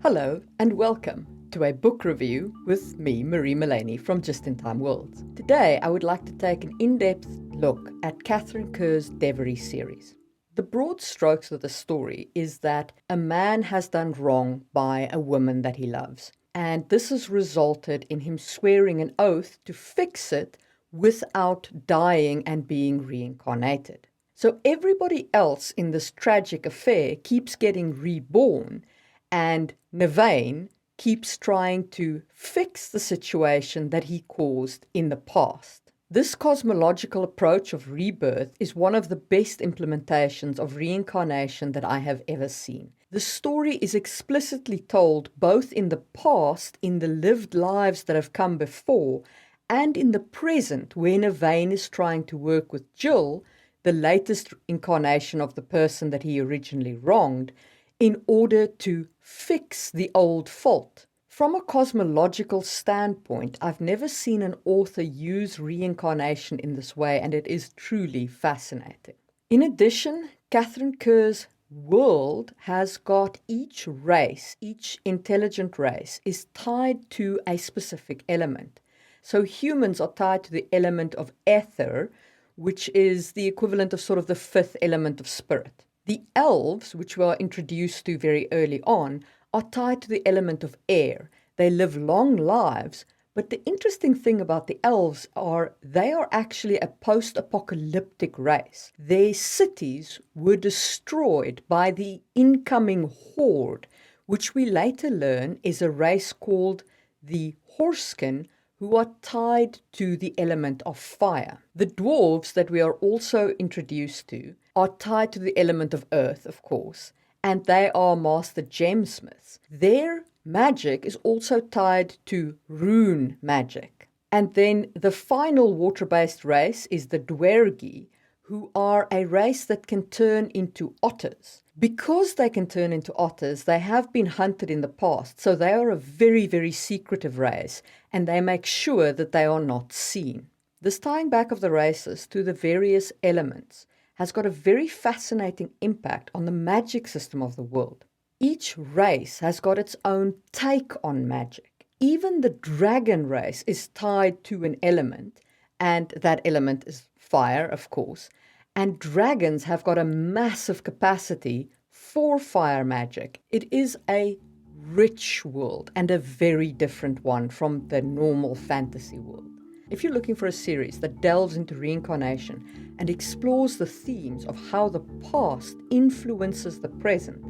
Hello and welcome to a book review with me, Marie Mullaney from Just in Time Worlds. Today I would like to take an in-depth look at Katherine Kerr's Devery series. The broad strokes of the story is that a man has done wrong by a woman that he loves, and this has resulted in him swearing an oath to fix it without dying and being reincarnated. So everybody else in this tragic affair keeps getting reborn, and Navain keeps trying to fix the situation that he caused in the past. This cosmological approach of rebirth is one of the best implementations of reincarnation that I have ever seen. The story is explicitly told both in the past, in the lived lives that have come before, and in the present, where Navain is trying to work with Jill, the latest incarnation of the person that he originally wronged, in order to fix the old fault. From a cosmological standpoint, I've never seen an author use reincarnation in this way, and it is truly fascinating. In addition, Katherine Kerr's world has got each race, each intelligent race, is tied to a specific element. So humans are tied to the element of ether, which is the equivalent of sort of the fifth element of spirit. The elves, which we are introduced to very early on, are tied to the element of air. They live long lives, but the interesting thing about the elves are they are actually a post-apocalyptic race. Their cities were destroyed by the incoming horde, which we later learn is a race called the Horskin, who are tied to the element of fire. The dwarves that we are also introduced to are tied to the element of earth, of course, and they are master gemsmiths. Their magic is also tied to rune magic. And then the final water-based race is the Dwergi, who are a race that can turn into otters. Because they can turn into otters, they have been hunted in the past, so they are a very, very secretive race, and they make sure that they are not seen. This tying back of the races to the various elements has got a very fascinating impact on the magic system of the world. Each race has got its own take on magic. Even the dragon race is tied to an element, and that element is fire, of course. And dragons have got a massive capacity for fire magic. It is a rich world and a very different one from the normal fantasy world. If you're looking for a series that delves into reincarnation and explores the themes of how the past influences the present,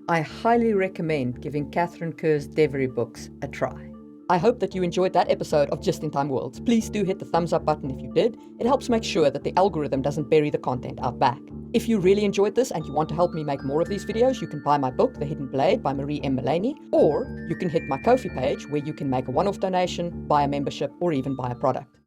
I highly recommend giving Katherine Kerr's Devery books a try. I hope that you enjoyed that episode of Just in Time Worlds. Please do hit the thumbs up button if you did. It helps make sure that the algorithm doesn't bury the content out back. If you really enjoyed this and you want to help me make more of these videos, you can buy my book, The Hidden Blade by Marie M. Mullaney, or you can hit my Ko-fi page where you can make a one-off donation, buy a membership, or even buy a product.